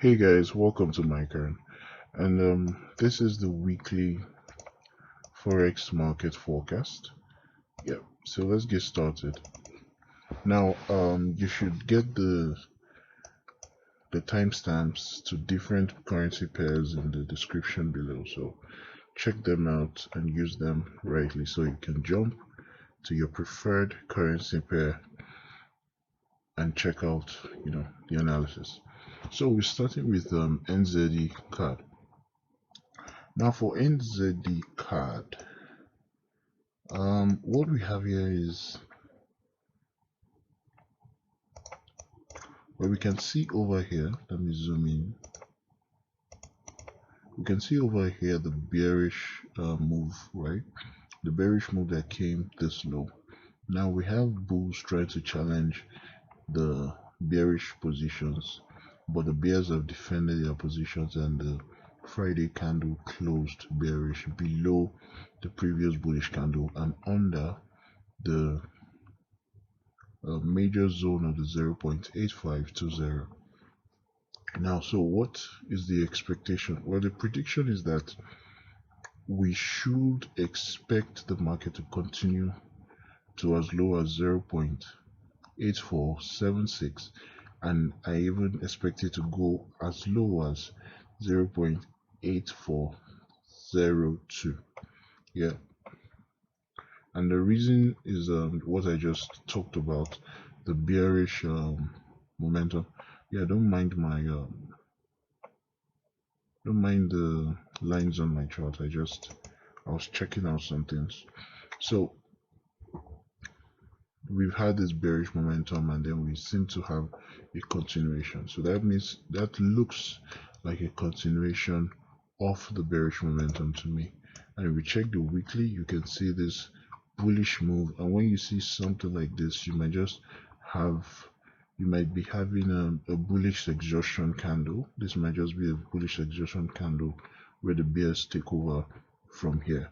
Hey guys, welcome to my turn, and this is the weekly forex market forecast. Yeah, so let's get started. Now, you should get the timestamps to different currency pairs in the description below. So check them out and use them rightly, so you can jump to your preferred currency pair and check out, the analysis. So we're starting with NZDCAD. Now for NZDCAD, what we have here is what we can see over here. Let me zoom in. We can see over here the bearish move, right? The bearish move that came this low. Now we have bulls trying to challenge the bearish positions, but the bears have defended their positions, and the Friday candle closed bearish below the previous bullish candle and under the major zone of the 0.8520. Now, so what is the expectation? Well, the prediction is that we should expect the market to continue to as low as 0.8476, and I even expect it to go as low as 0.8402. Yeah, and the reason is what I just talked about, the bearish momentum. Yeah, don't mind the lines on my chart. I was checking out some things. So we've had this bearish momentum, and then we seem to have a continuation. So that means that looks like a continuation of the bearish momentum to me. And if we check the weekly, you can see this bullish move. And when you see something like this, you might be having a bullish exhaustion candle. This might just be a bullish exhaustion candle where the bears take over from here.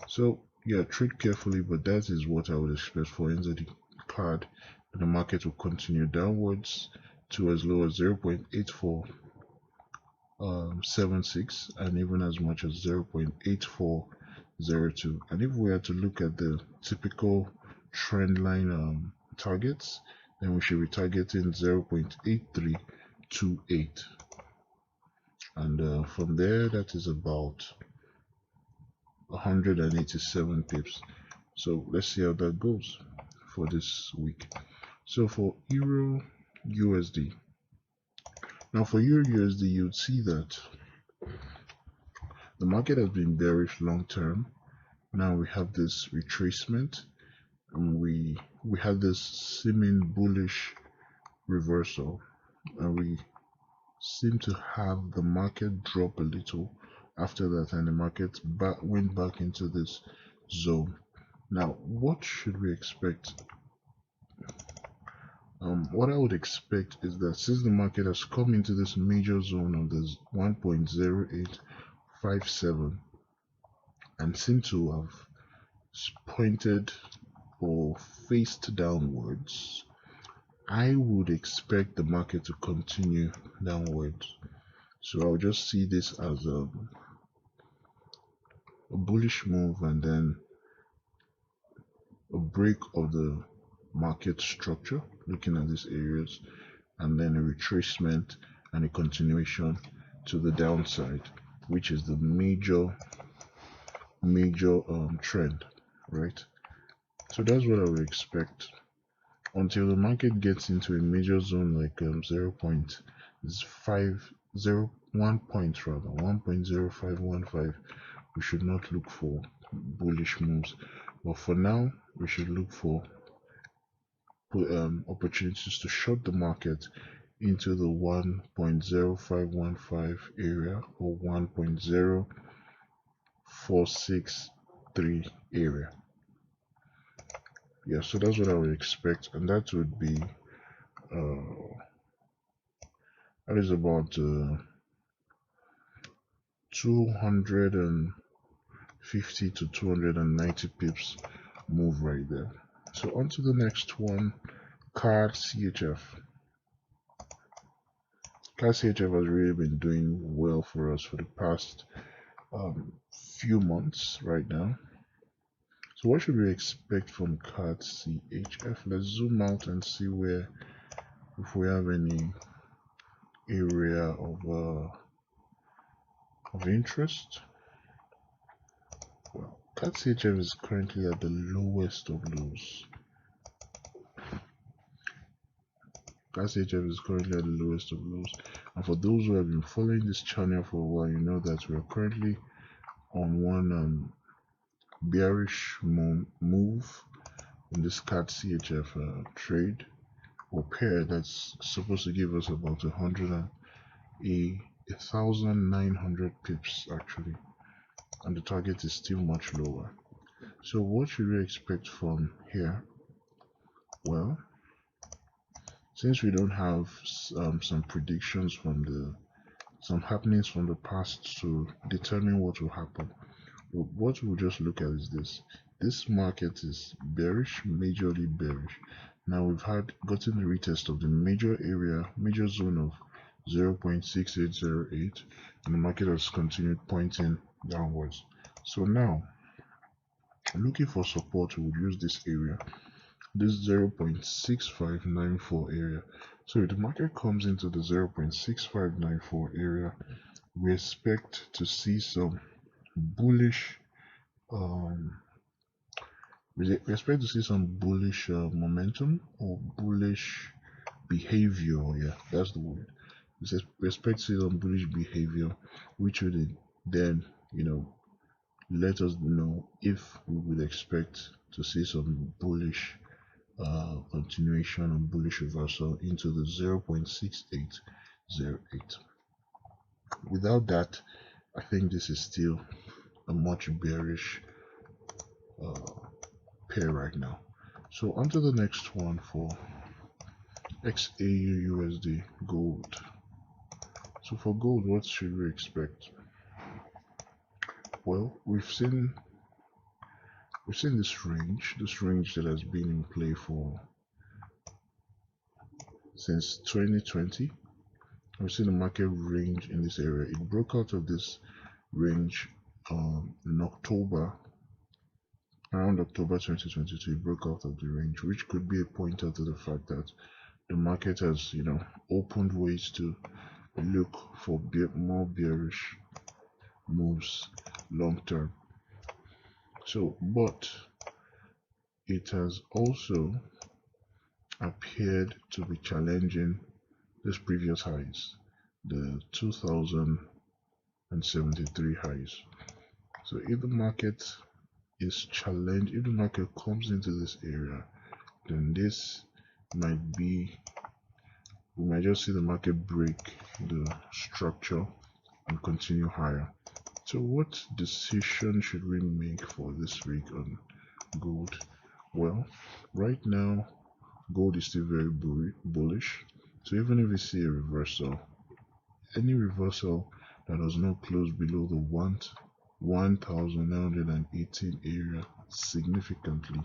So yeah, trade carefully, but that is what I would expect for NZDCAD. The market will continue downwards to as low as 0.8476 and even as much as 0.8402. And if we are to look at the typical trend line targets, then we should be targeting 0.8328, and from there that is about 187 pips. So let's see how that goes for this week. So for EURUSD, now for EURUSD, you'd see that the market has been bearish long term. Now we have this retracement, and we had this seeming bullish reversal, and we seem to have the market drop a little after that, and the market went back into this zone. Now what should we expect? What I would expect is that since the market has come into this major zone of this 1.0857 and seem to have pointed or faced downwards, I would expect the market to continue downwards. So I'll just see this as a bullish move, and then a break of the market structure, looking at these areas, and then a retracement and a continuation to the downside, which is the major trend, right? So that's what I would expect until the market gets into a major zone like 1.0515. We should not look for bullish moves, but for now we should look for opportunities to short the market into the 1.0515 area or 1.0463 area. Yeah, so that's what I would expect, and that would be that is about 250 to 290 pips move right there. So on to the next one, CADCHF. CADCHF has really been doing well for us for the past few months right now. So what should we expect from CADCHF? Let's zoom out and see where, if we have any area of interest. Well, CADCHF is currently at the lowest of lows. CADCHF is currently at the lowest of lows. And for those who have been following this channel for a while, you know that we are currently on one bearish move in this CADCHF trade or pair that's supposed to give us about 1,900 pips actually, and the target is still much lower. So what should we expect from here? Well, since we don't have some predictions from some happenings from the past to determine what will happen, what we'll just look at is this market is bearish, majorly bearish. Now we've gotten the retest of the major zone of 0.6808, and the market has continued pointing downwards. So now, looking for support, we would use this area, this 0.6594 area. So if the market comes into the 0.6594 area, we expect to see some bullish momentum or bullish behavior. Yeah, that's the word. We expect to see some bullish behavior, which would then, let us know if we would expect to see some bullish continuation and bullish reversal into the 0.6808. Without that, I think this is still a much bearish pair right now. So onto the next one for XAUUSD gold. So for gold, what should we expect? Well, we've seen this range that has been in play since 2020. We've seen the market range in this area. It broke out of this range in October, around October 2022. It broke out of the range, which could be a pointer to the fact that the market has, opened ways to look for more bearish moves long term. So, but it has also appeared to be challenging this previous highs, the 2073 highs. So if the market is challenged, if the market comes into this area, then this might be, we might just see the market break the structure and continue higher. So what decision should we make for this week on gold? Well, right now gold is still very bullish. So even if we see a reversal, any reversal that does not close below the 1,918 area significantly,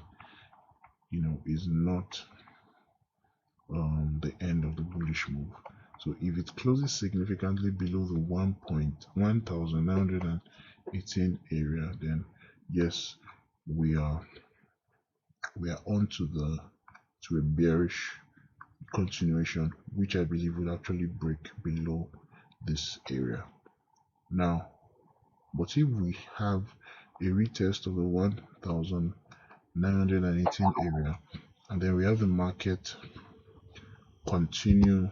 is not the end of the bullish move. So if it closes significantly below the 1,918 area, then yes, we are on to a bearish continuation, which I believe will actually break below this area. Now, but if we have a retest of the 1,918 area, and then we have the market continue,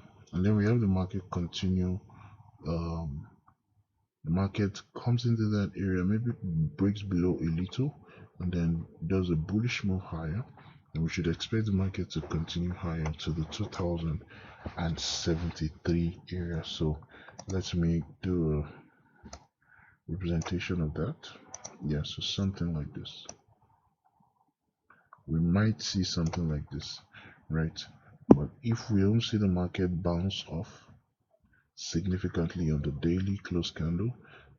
the market comes into that area, maybe breaks below a little, and then does a bullish move higher, and we should expect the market to continue higher to the 2073 area. So let me do a representation of that. Yeah, so something like this. We might see something like this, right? But if we don't see the market bounce off significantly on the daily close candle,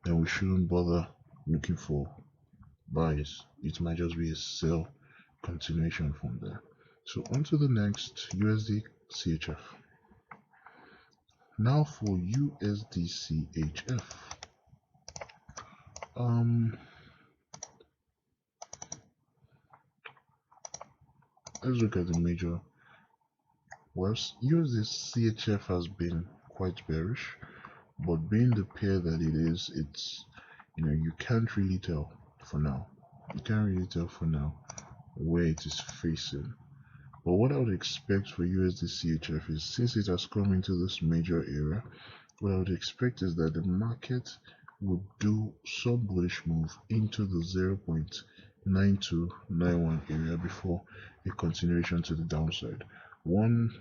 then we shouldn't bother looking for buys. It might just be a sell continuation from there. So on to the next, USDCHF. Now for USDCHF, let's look at the major. Well, USDCHF has been quite bearish, but being the pair that it is, it's, you can't really tell for now. You can't really tell for now where it is facing. But what I would expect for USDCHF is, since it has come into this major area, what I would expect is that the market would do some bullish move into the 0.9291 area before a continuation to the downside. One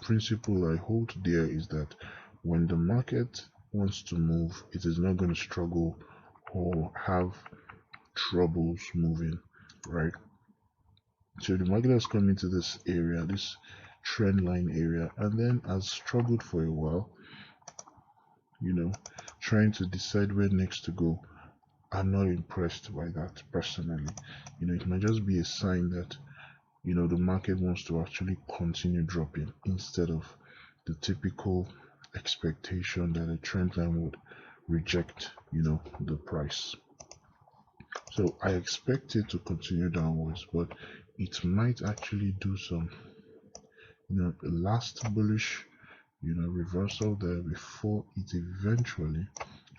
principle I hold there is that when the market wants to move, it is not going to struggle or have troubles moving, right? So the market has come into this area, this trend line area, and then has struggled for a while, trying to decide where next to go. I'm not impressed by that personally. It might just be a sign that the market wants to actually continue dropping instead of the typical expectation that a trend line would reject the price. So I expect it to continue downwards, but it might actually do some last bullish reversal there before it eventually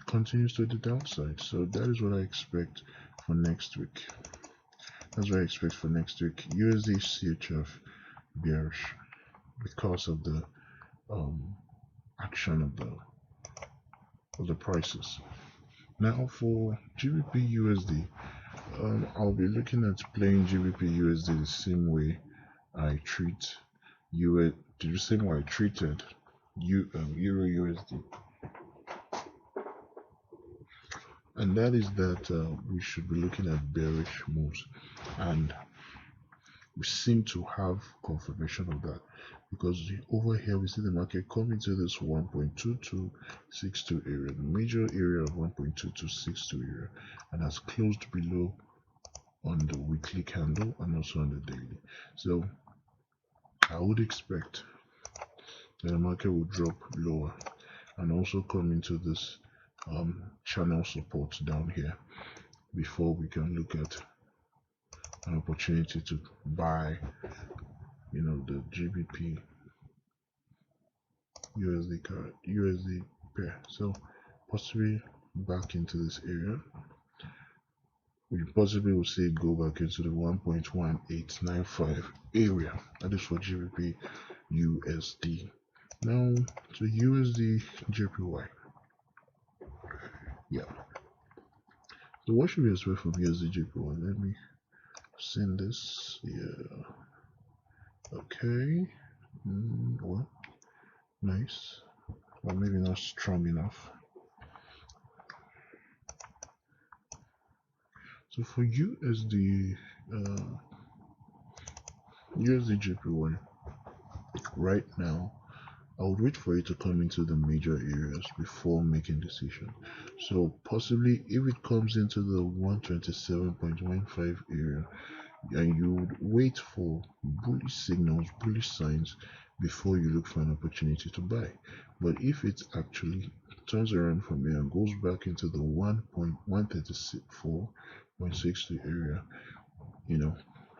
continues to the downside. So that is what I expect for next week. That's what I expect for next week. USDCHF bearish because of the action of the prices. Now for GBPUSD, I'll be looking at playing GBPUSD the same way I treat the same way I treated EURUSD, and that is that we should be looking at bearish moves, and we seem to have confirmation of that, because over here we see the market coming to this 1.2262 area, the major area of 1.2262 area, and has closed below on the weekly candle and also on the daily. So I would expect that the market will drop lower and also come into this channel support down here before we can look at an opportunity to buy the GBP USD pair. So possibly back into this area. We possibly will see it go back into the 1.1895 area. That is for GBP USD. Now to USDJPY. Yeah. So what should we expect from USDJPY? Let me send this. Yeah. Okay. Well, nice. Well, maybe not strong enough. So for USDJPY right now, I would wait for it to come into the major areas before making decision. So possibly if it comes into the 127.15 area, and you would wait for bullish signals, bullish signs before you look for an opportunity to buy. But if it actually turns around from here and goes back into the 1.134.60 area,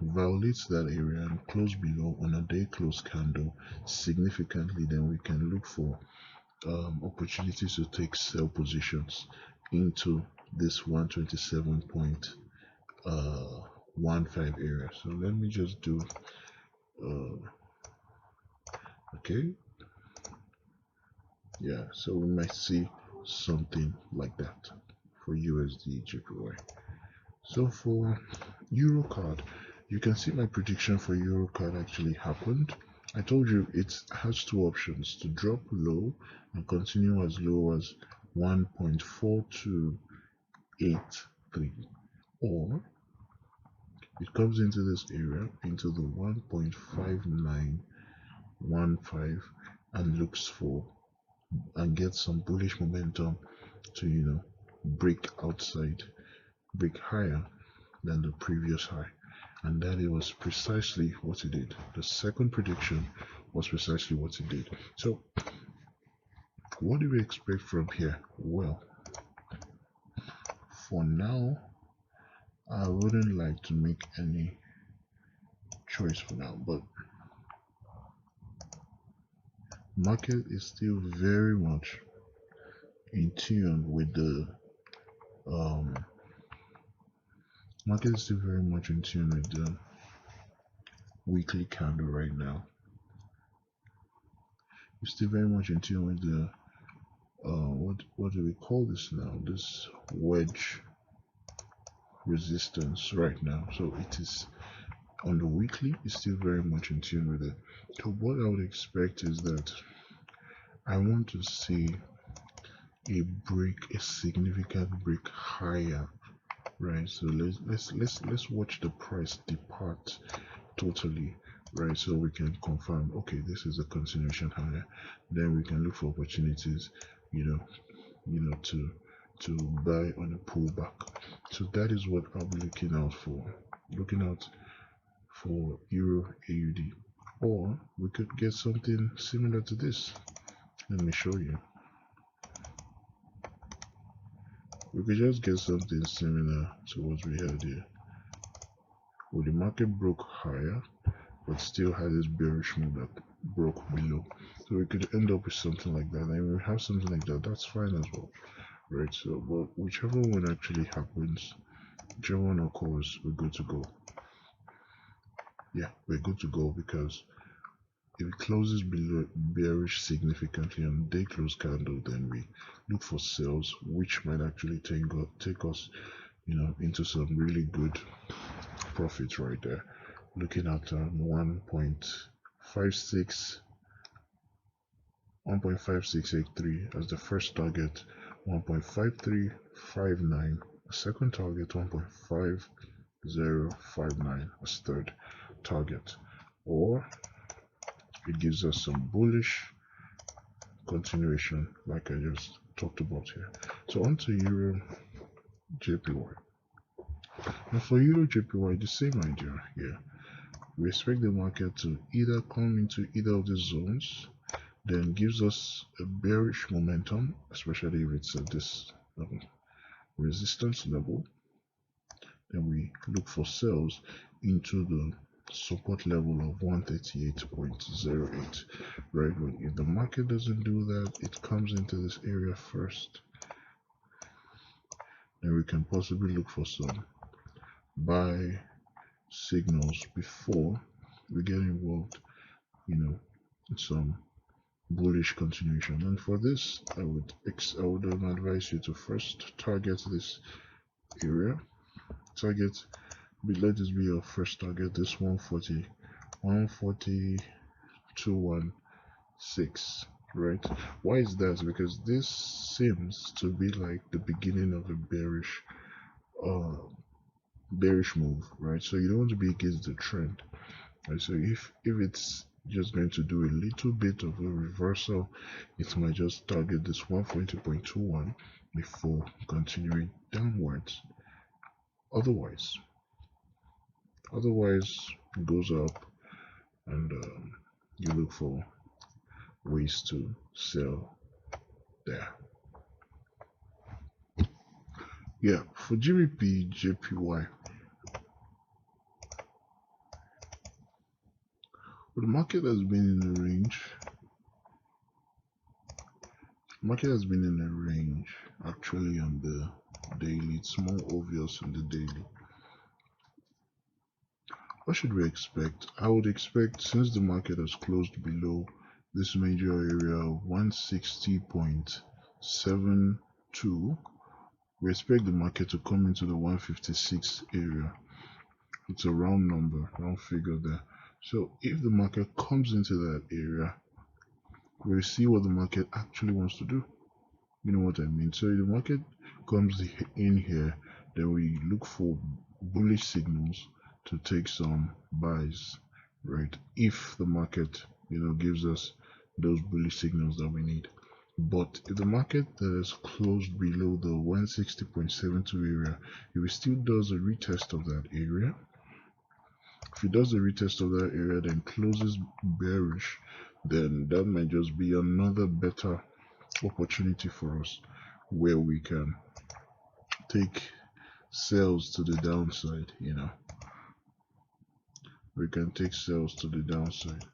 violates that area and close below on a day close candle significantly, then we can look for opportunities to take sell positions into this 127.15 area. So let me just do okay, yeah, so we might see something like that for USDJPY. So for EuroCAD, you can see my prediction for EuroCAD actually happened. I told you it has two options: to drop low and continue as low as 1.4283, or it comes into this area, into the 1.5915, and looks for and gets some bullish momentum to break higher than the previous high. And that it was precisely what it did. The second prediction was precisely what it did. So What do we expect from here? Well, for now, I wouldn't like to make any choice for now, but market is still very much in tune with the market is still very much in tune with the weekly candle right now. It's still very much in tune with the what do we call this now? This wedge resistance right now. So it is on the weekly, it's still very much in tune with it. So what I would expect is that I want to see a significant break higher, right? So let's watch the price depart totally, right? So we can confirm, okay, this is a continuation higher. Then we can look for opportunities, to buy on a pullback. So that is what I'll be looking out for. Looking out for Euro AUD, or we could get something similar to this. Let me show you. We could just get something similar to what we had here. Well, the market broke higher, but still had this bearish move that broke below. So we could end up with something like that. And if we have something like that, that's fine as well, right? So, but whichever one actually happens, whichever one occurs, we're good to go. Yeah, we're good to go, because if it closes below bearish significantly on day close candle, then we look for sales, which might actually take us, into some really good profits right there. Looking at 1.5683 as the first target, 1.5359 a second target, 1.5059 as third target, or it gives us some bullish continuation like I just talked about here. So on to EURJPY. Now for EURJPY, the same idea here. We expect the market to either come into either of these zones, then gives us a bearish momentum, especially if it's at this resistance level. Then we look for sales into the support level of 138.08, right? But if the market doesn't do that, it comes into this area first, then we can possibly look for some buy signals before we get involved, in some bullish continuation. And for this, I would advise you to first target this area. Let this be your first target, this 142.16, right? Why is that? Because this seems to be like the beginning of a bearish move, right? So you don't want to be against the trend, right? So if it's just going to do a little bit of a reversal, it might just target this 142.21 before continuing downwards. Otherwise it goes up, and you look for ways to sell there. Yeah, for GBPJPY, well, the market has been in a range. Actually on the daily. It's more obvious on the daily. What should we expect? I would expect, since the market has closed below this major area of 160.72, we expect the market to come into the 156 area. It's a round figure there. So if the market comes into that area, we'll see what the market actually wants to do. You know what I mean? So if the market comes in here, then we look for bullish signals to take some buys, right? If the market, gives us those bullish signals that we need. But if the market that is closed below the 160.72 area, if it still does a retest of that area, then closes bearish, then that might just be another better opportunity for us where we can take sales to the downside. You know, we can take sales to the downside.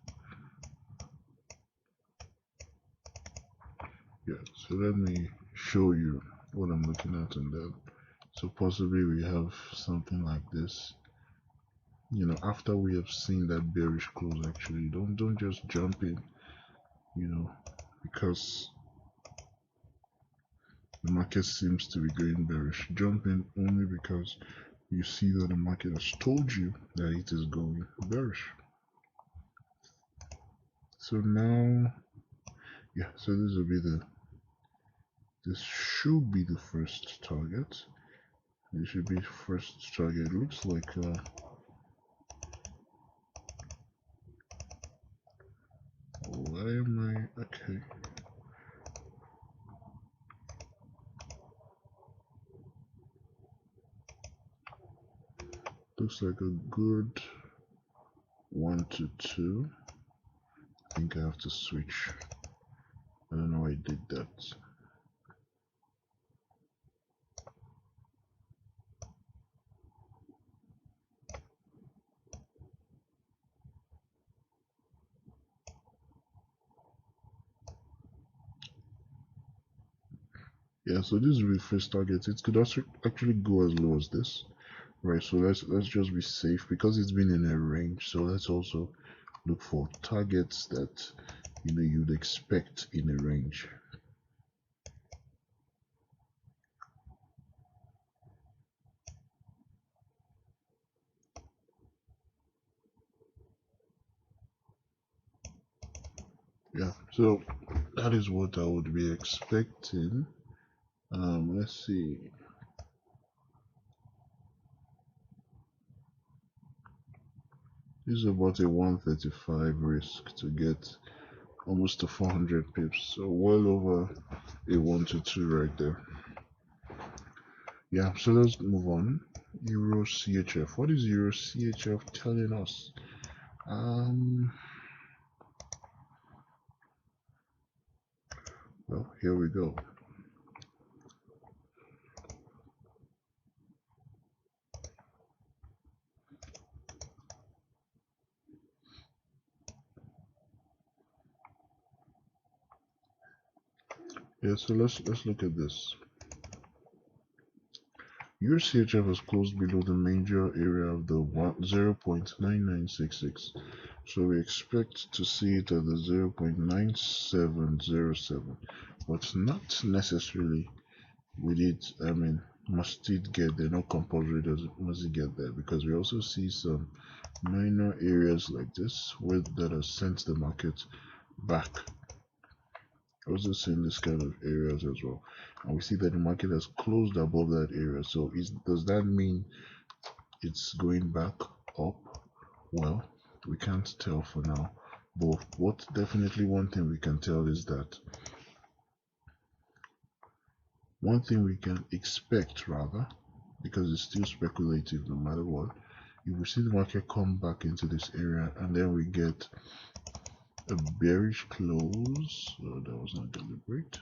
Yeah, so let me show you what I'm looking at on that. So possibly we have something like this. You know, after we have seen that bearish close, actually don't just jump in, you know, because the market seems to be going bearish. Jump in only because you see that the market has told you that it is going bearish. So now, yeah, so this should be the first target. This should be first target. It looks like why am I okay? Looks like a good 1 to 2. I think I have to switch. I don't know why I did that. Yeah, so this will be first target. It could also actually go as low as this, right? So let's just be safe because it's been in a range. So let's also look for targets that you'd expect in a range. Yeah, so that is what I would be expecting. Let's see. This is about a 135 risk to get almost to 400 pips, so well over a 1 to 2 right there. Yeah, so let's move on. EuroCHF. What is EuroCHF telling us? Well, here we go. Yeah, so let's look at this. EuroCHF has closed below the major area of the 0.9966, so we expect to see it at the 0.9707, but not necessarily with it. I mean, must it get there? Not compulsory must it get there, because we also see some minor areas like this that has sent the market back. Also seeing this kind of areas as well, and we see that the market has closed above that area. So does that mean it's going back up? Well, we can't tell for now, but one thing we can tell is that one thing we can expect, rather, because it's still speculative no matter what, if we see the market come back into this area and then we get a bearish close, that was not deliberate,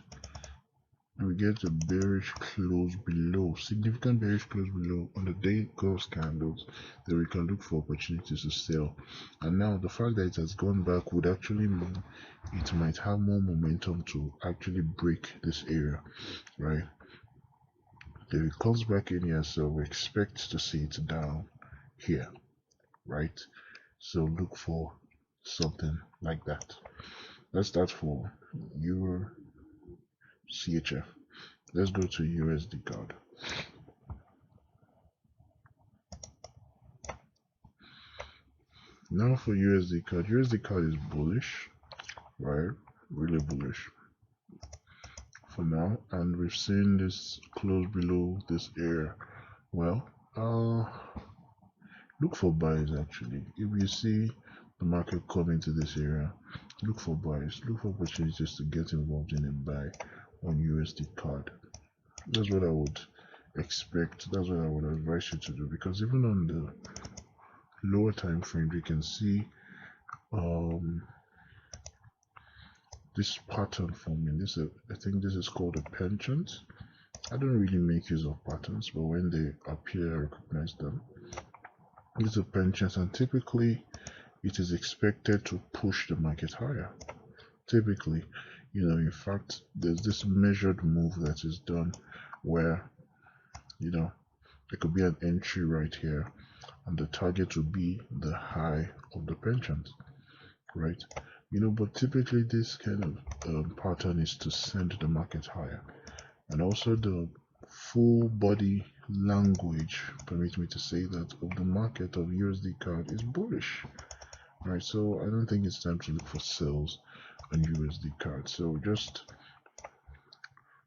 and we get a bearish close below, significant bearish close below on the day close candles, then we can look for opportunities to sell. And now the fact that it has gone back would actually mean it might have more momentum to actually break this area, right? If it comes back in here, so we expect to see it down here, right? So look for something like that. Let's start for EURCHF. Let's go to USDCAD. Now for USDCAD. USDCAD is bullish, right? Really bullish for now, and we've seen this close below this area. Well, look for buys actually. If you see the market come into this area, look for buys, look for opportunities to get involved in a buy on USDCAD. That's what I would expect. That's what I would advise you to do, because even on the lower time frame, we can see this pattern forming. This I think this is called a penchant. I don't really make use of patterns, but when they appear, I recognize them. These are penchants, and typically it is expected to push the market higher. Typically, in fact, there's this measured move that is done where, there could be an entry right here, and the target will be the high of the penchant, right? But typically this kind of pattern is to send the market higher. And also the full body language, permit me to say that, of the market of USDCAD is bullish, right? So I don't think it's time to look for sales on USDCAD. So just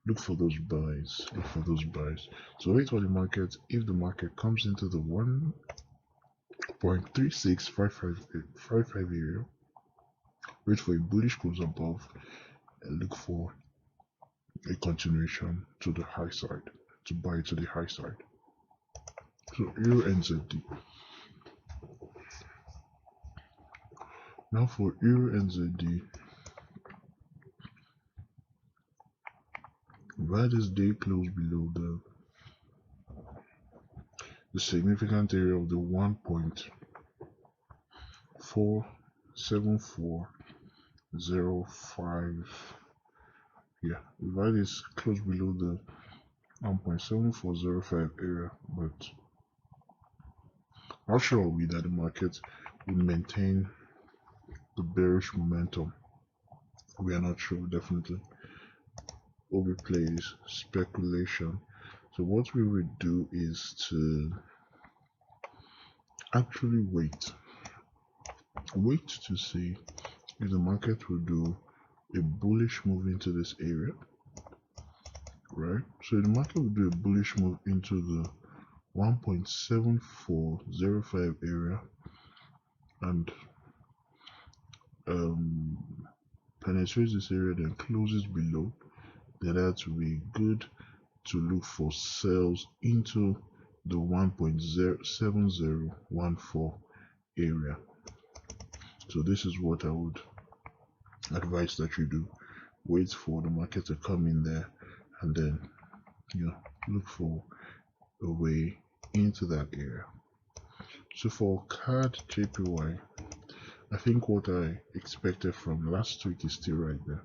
look for those buys. So wait for the market. If the market comes into the 1.3655 area, wait for a bullish close above and look for a continuation to the high side, to buy to the high side. So EURNZD. Now for EURNZD, where this day close below the significant area of the 1.47405. Yeah, that is close below the 1.7405 area, but how sure are we that the market will maintain the bearish momentum? We are not sure, definitely. What we play is speculation. So what we would do is to actually wait to see if the market will do a bullish move into this area, right? So the market will do a bullish move into the 1.7405 area and penetrates this area, then closes below, then that will be good to look for sales into the 1.7014 area. So this is what I would advise that you do. Wait for the market to come in there and then look for a way into that area. So for CADJPY, I think what I expected from last week is still right there.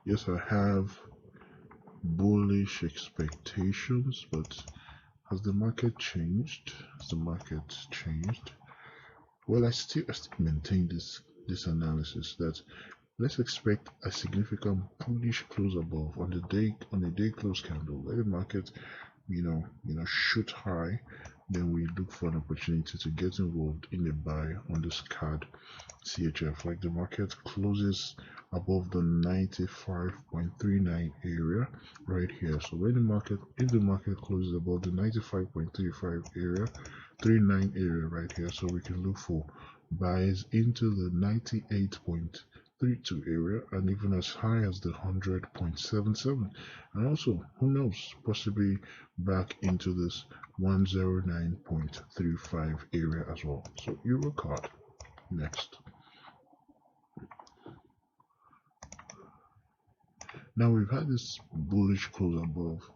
Yes, I have bullish expectations, but has the market changed? Well, I still maintain this analysis that let's expect a significant bullish close above on the day close candle. Let the market shoot high, then we look for an opportunity to get involved in a buy on this CADCHF. Like the market closes above the 95.39 area right here. So when if the market closes above the 95.35 area, 39 area right here, so we can look for buys into the 98.32 area and even as high as the 100.77, and also who knows, possibly back into this 109.35 area as well. So EuroCAD next. Now we've had this bullish close above,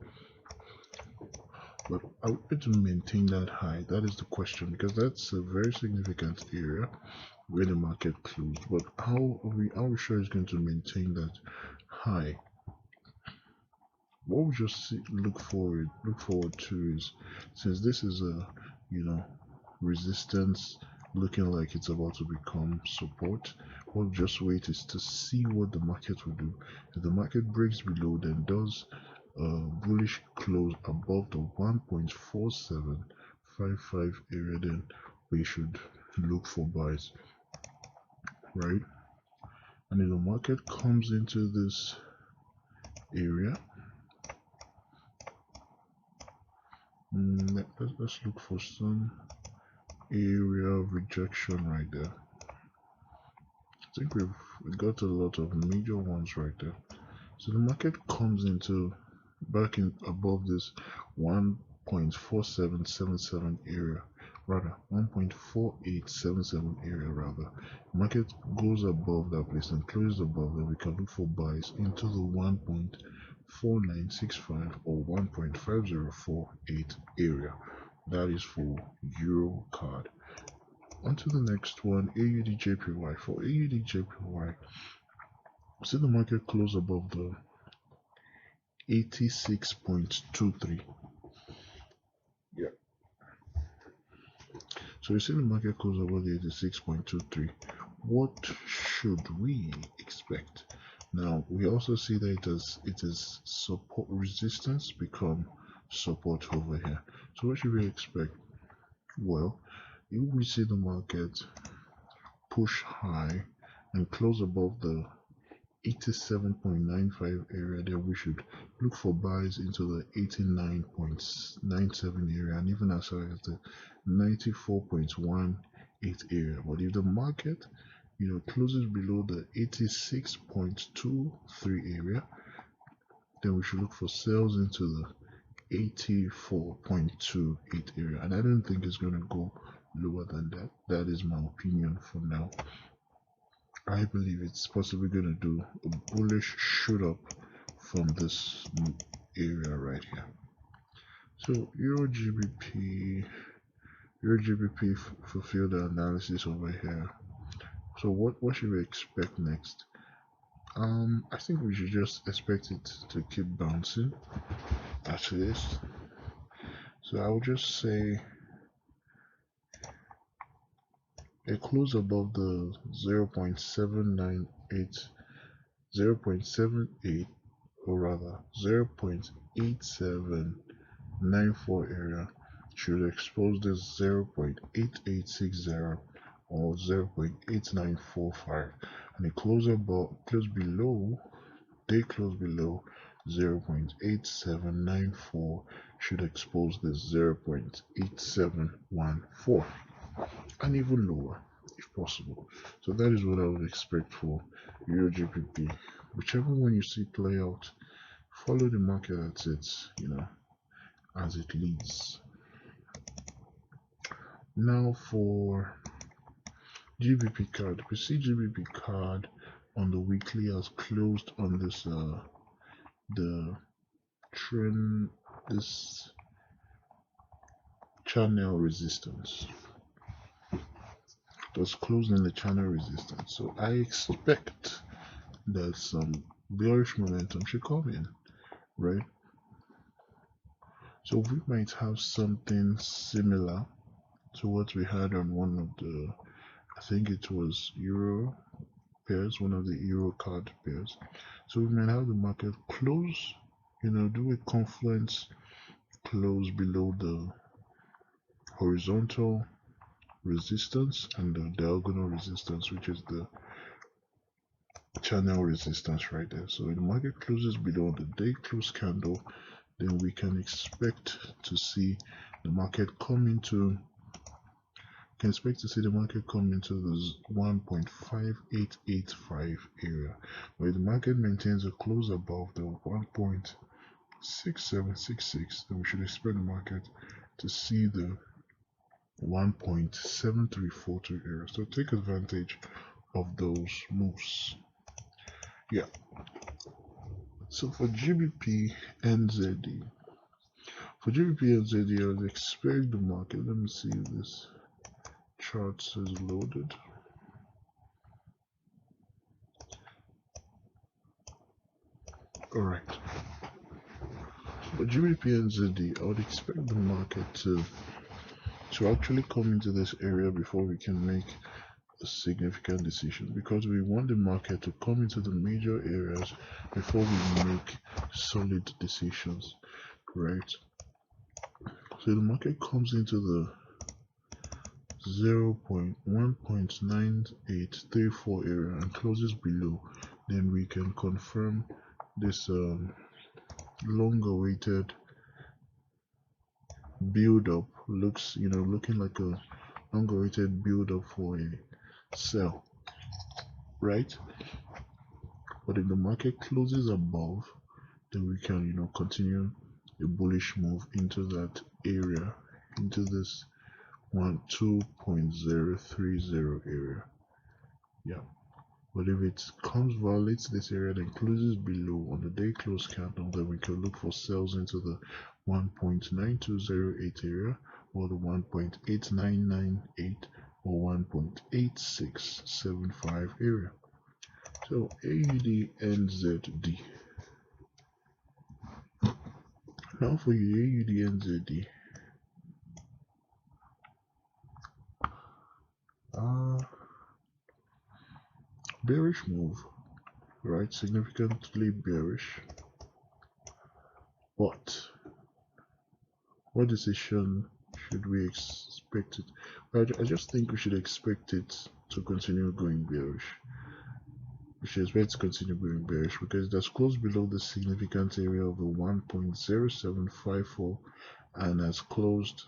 but are we going to maintain that high? That is the question, because that's a very significant area where the market closed. But how are we sure it's going to maintain that high? What we just look forward to is, since this is a resistance looking like it's about to become support, what we just wait is to see what the market will do. If the market breaks below, then does bullish close above the 1.4755 area, then we should look for buys, right? And if the market comes into this area, let's look for some area of rejection right there. I think we've got a lot of major ones right there. So the market comes into back in above this 1.4777 area, rather 1.4877 area rather. Market goes above that place and closes above, then we can look for buys into the 1.4965 or 1.5048 area. That is for EuroCAD. On to the next one, AUDJPY. For AUDJPY, see the market close above the 86.23. Yeah. So you see the market close above the 86.23. What should we expect? Now we also see that it is support, resistance become support over here. So what should we expect? Well, if we see the market push high and close above the 87.95 area, then we should look for buys into the 89.97 area and even as high as the 94.18 area. But if the market closes below the 86.23 area, then we should look for sales into the 84.28 area, and I don't think it's going to go lower than that. That is my opinion for now. I believe it's possibly going to do a bullish shoot up from this area right here. So EURGBP fulfilled the analysis over here. So what should we expect next? I think we should just expect it to keep bouncing at least. So I would just say a close above the 0.78 or rather 0.8794 area should expose this 0.8860 or 0.8945, and a close below 0.8794 should expose this 0.8714 and even lower if possible. So that is what I would expect for EuRJPY. Whichever one you see play out, follow the market as it's as it leads. Now for GBPCAD, we see GBPCAD on the weekly has closed on this the trend, this channel resistance. It was closed in the channel resistance, so I expect that some bearish momentum should come in, right? So we might have something similar to what we had on one of the, I think it was Euro pairs, one of the EuroCAD pairs. So we might have the market close, do a confluence close below the horizontal resistance and the diagonal resistance, which is the channel resistance right there. So if the market closes below the day close candle, then we can expect to see the market come into the 1.5885 area. But if the market maintains a close above the 1.6766, then we should expect the market to see the 1.7342 area. So take advantage of those moves. Yeah. So for GBPNZD, I would expect the market. Let me see if this chart is loaded. Alright. For GBPNZD, I would expect the market to actually come into this area before we can make a significant decision, because we want the market to come into the major areas before we make solid decisions, right? So the market comes into the 0.1.9834 area and closes below, then we can confirm this long-awaited build up looking like a long-awaited build up for a sell, right? But if the market closes above, then we can continue a bullish move into that area, into this 2.030 area. Yeah. But if it violates this area and closes below on the day close candle, then we can look for sells into the 1.9208 area, or the 1.8998 or 1.8675 area. So AUDNZD. Now for your AUDNZD. Bearish move, right? Significantly bearish. But what decision should we expect it? I just think we should expect it to continue going bearish. We should expect to continue going bearish because that's close below the significant area of the 1.0754 and has closed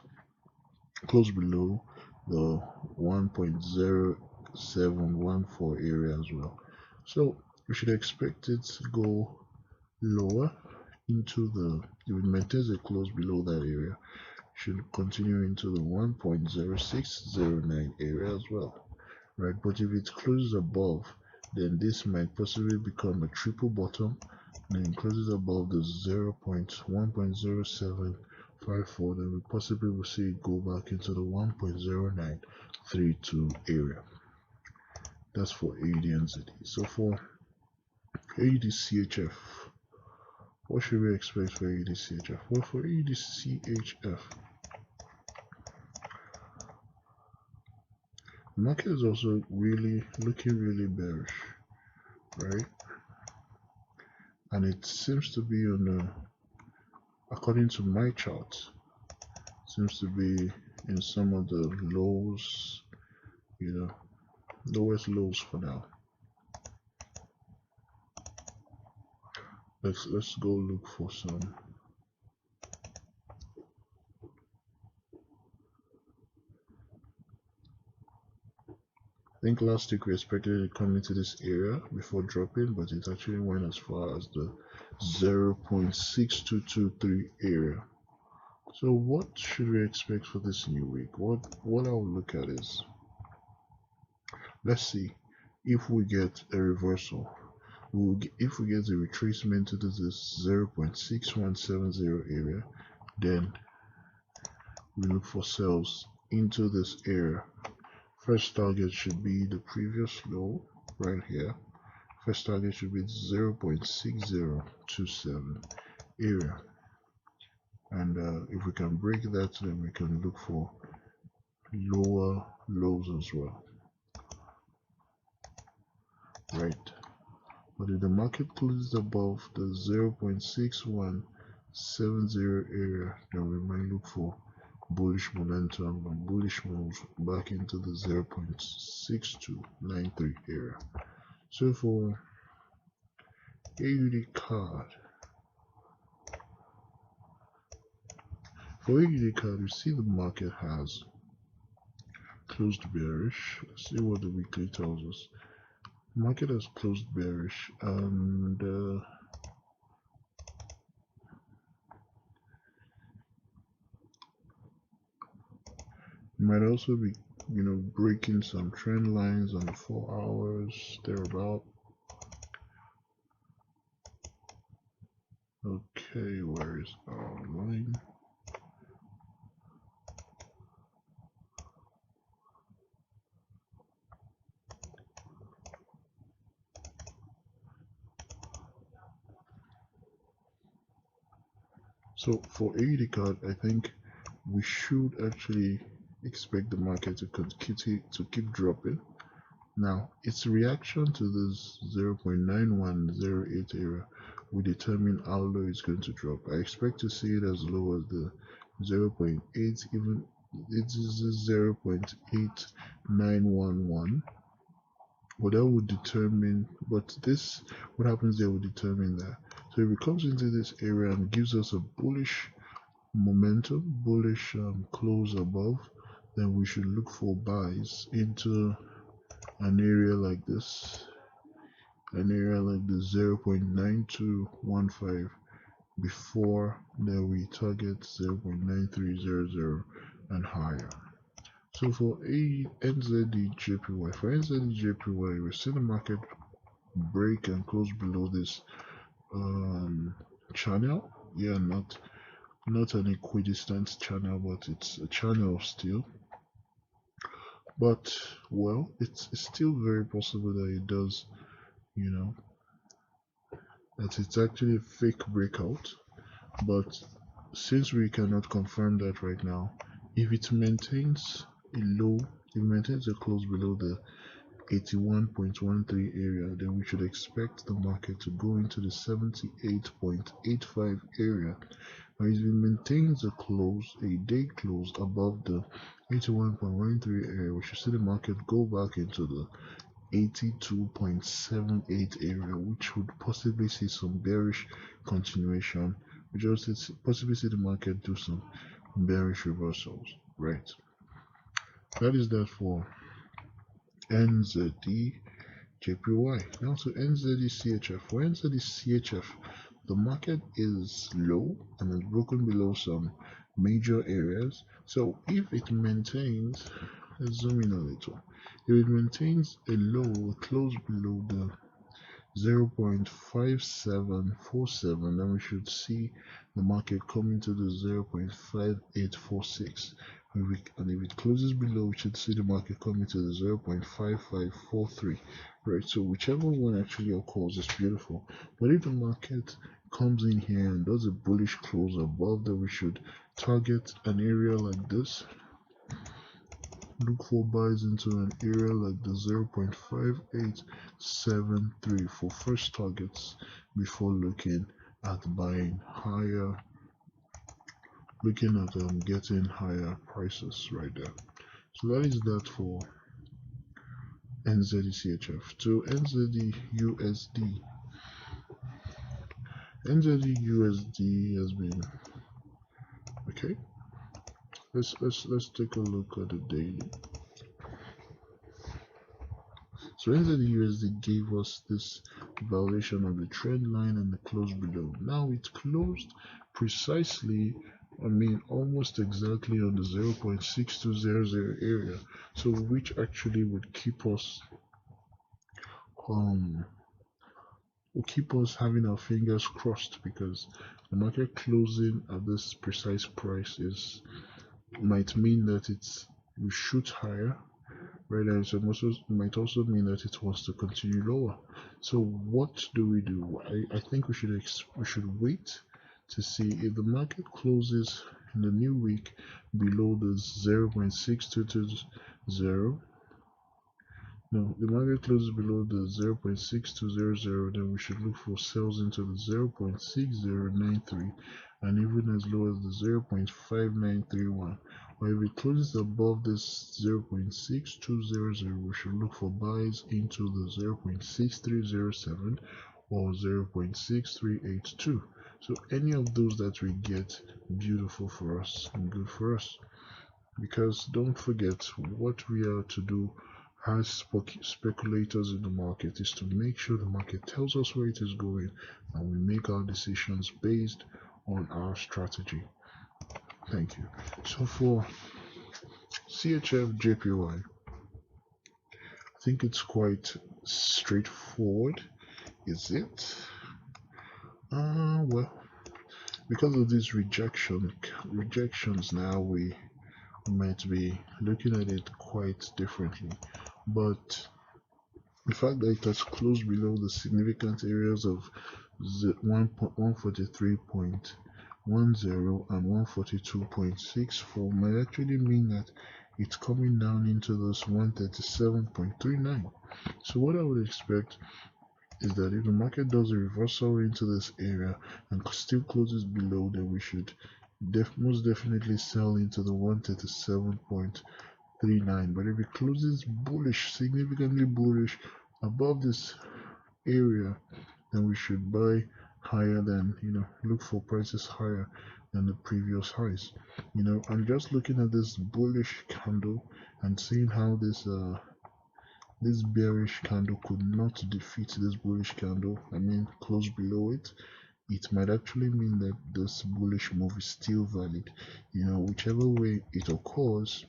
below the 1.0714 area as well. So we should expect it to go lower into the, if it maintains a close below that area, should continue into the 1.0609 area as well, right? But if it closes above, then this might possibly become a triple bottom, and then closes above the 1.0754, then we possibly will see it go back into the 1.0932 area. That's for AUDNZD. So for AUDCHF, what should we expect for AUDCHF? Well, for AUDCHF, the market is also looking really bearish, right? And it seems to be on according to my chart, seems to be in some of the lows, lowest lows for now. Let's go look for some. I think last week we expected it to come into this area before dropping, but it actually went as far as the 0.6223 area. So what should we expect for this new week? What I'll look at is, let's see if we get a reversal. If we get a retracement to this 0.6170 area, then we look for sells into this area. First target should be the previous low right here. First target should be 0.6027 area. And if we can break that, then we can look for lower lows as well. Right. But if the market closes above the 0.6170 area, then we might look for bullish momentum and bullish moves back into the 0.6293 area. So for AUDCAD, we see the market has closed bearish. Let's see what the weekly tells us. Market has closed bearish, and might also be breaking some trend lines on the 4 hours thereabout. Okay, where is our line? So for AUDCAD, I think we should actually expect the market to keep dropping. Now, its reaction to this 0.9108 area will determine how low it's going to drop. I expect to see it as low as the 0.8, even it is 0.8911. But that would determine, what happens there will determine that. So if it comes into this area and gives us a bullish momentum, bullish close above, then we should look for buys into an area like this, an area like the 0.9215, before then we target 0.9300 and higher. So for NZDJPY, we see the market break and close below this channel. Yeah, not an equidistant channel, but it's a channel still. But well, it's still very possible that it does, you know, that it's actually a fake breakout. But since we cannot confirm that right now, if it maintains a low, if it maintains a close below the 81.13 area, then we should expect the market to go into the 78.85 area. Or if it maintains a close, a day close above the 81.13 area, we should see the market go back into the 82.78 area, which would possibly see some bearish continuation. We just possibly see the market do some bearish reversals, right? That is that for NZDJPY. Now to NZDCHF. For NZDCHF, the market is low and has broken below some major areas. So if it maintains, let's zoom in a little. If it maintains a low, close below the 0.5747, then we should see the market coming to the 0.5846. And if it closes below, we should see the market coming to the 0.5543. Right, so whichever one actually occurs is beautiful. But if the market comes in here and does a bullish close above that, we should target an area like this. Look for buys into an area like the 0.5873 for first targets before looking at buying higher, looking at getting higher prices right there. So that is that for NZDCHF. To NZDUSD. NZDUSD has been okay. Let's take a look at the daily. So NZDUSD gave us this violation of the trend line and the close below. Now it closed precisely, almost exactly on the 0.6200 area, so which actually would keep us having our fingers crossed, because the market closing at this precise price might mean that we shoot higher, right? And so might also mean that it wants to continue lower. So what do? I think we should wait to see if the market closes in the new week below the 0.6220. No, the market closes below the 0.6200, then we should look for sales into the 0.6093 and even as low as the 0.5931. Or if it closes above this 0.6200, we should look for buys into the 0.6307 or 0.6382. So any of those that we get, beautiful for us and good for us. Because don't forget, what we are to do as speculators in the market is to make sure the market tells us where it is going, and we make our decisions based on our strategy. Thank you. So for CHFJPY, I think it's quite straightforward. Is it? Well, because of these rejections now, we might be looking at it quite differently. But the fact that it has closed below the significant areas of 143.10 and 142.64 might actually mean that it's coming down into this 137.39. So what I would expect is that if the market does a reversal into this area and still closes below, then we should most definitely sell into the 137.39. But if it closes bullish, significantly bullish above this area, then we should buy higher than, look for prices higher than the previous highs. I'm just looking at this bullish candle and seeing how this bearish candle could not defeat this bullish candle, close below it. It might actually mean that this bullish move is still valid. Whichever way it occurs,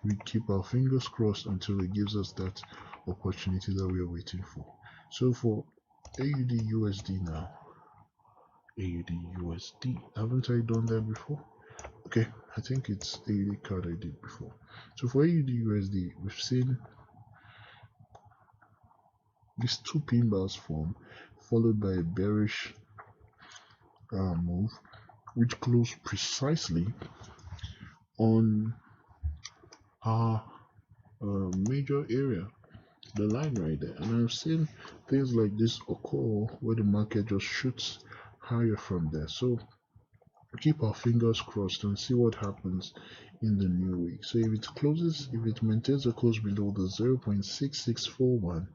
We keep our fingers crossed until it gives us that opportunity that we are waiting for. So for AUDUSD now, AUDUSD, haven't I done that before? Okay, I think it's AUDCAD I did before. So for AUDUSD, we've seen these two pin bars form, followed by a bearish move, which closed precisely on our major area, the line right there. And I've seen things like this occur where the market just shoots higher from there. So keep our fingers crossed and see what happens in the new week. So if it maintains a close below the 0.6641,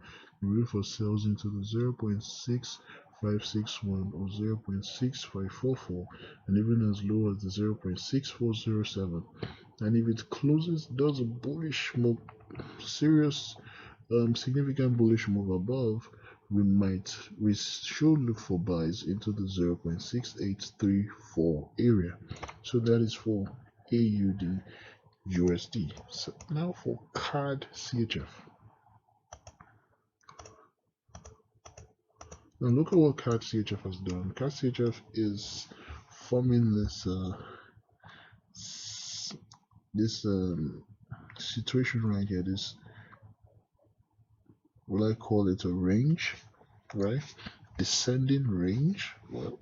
we wait for sales into the 0.6561 or 0.6544, and even as low as the 0.6407. And if it does a bullish move, serious significant bullish move above, we should look for buys into the 0.6834 area. So that is for AUDUSD. So now for CADCHF. Now look at what CADCHF has done. CADCHF is forming this situation right here, this, will I call it a range, right? Descending range. Well,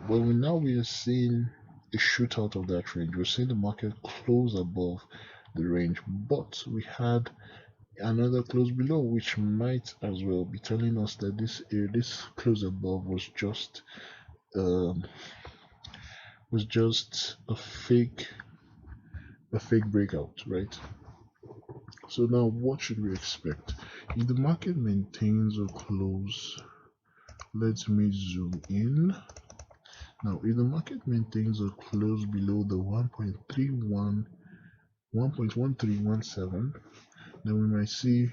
now we are seeing a shootout of that range. We're seeing the market close above the range, but we had another close below, which might as well be telling us that this close above was just a fake breakout, right? So now what should we expect? If the market maintains a close, let me zoom in. Now if the market maintains a close below the 1.1317, then we might see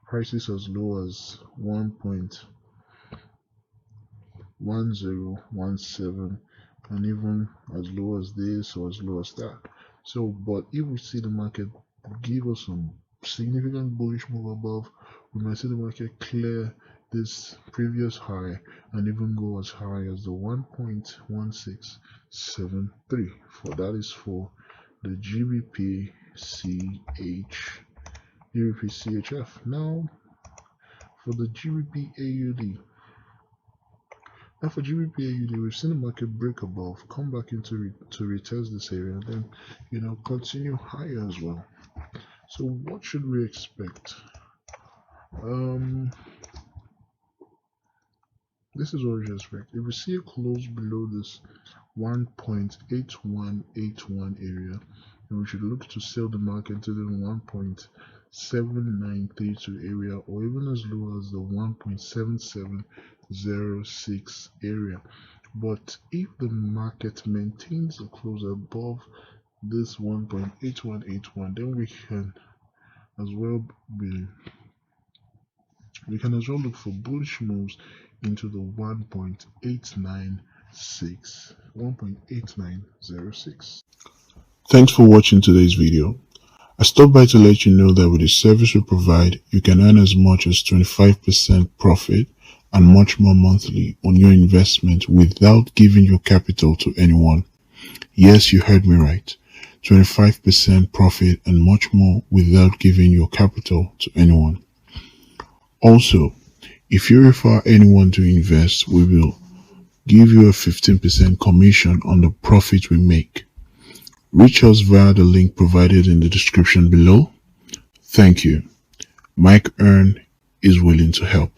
prices as low as 1.1017, and even as low as this or as low as that. So, but if we see the market give us some significant bullish move above, we might see the market clear this previous high and even go as high as the 1.1673. For that is for the GBPCHF. Now for the GBPAUD. Now for GBPAUD, we've seen the market break above, come back into to retest this area, and then continue higher as well. So what should we expect? This is what we should expect. If we see a close below this 1.8181 area, then we should look to sell the market to the 1.7932 area, or even as low as the 1.7706 area. But if the market maintains a close above this 1.8181, then we can as well look for bullish moves into the 1.8906. Thanks for watching today's video. I stopped by to let you know that with the service we provide, you can earn as much as 25% profit and much more monthly on your investment without giving your capital to anyone. Yes, you heard me right. 25% profit and much more without giving your capital to anyone. Also, if you refer anyone to invest, we will give you a 15% commission on the profit we make. Reach us via the link provided in the description below. Thank you. Mike Earn is willing to help.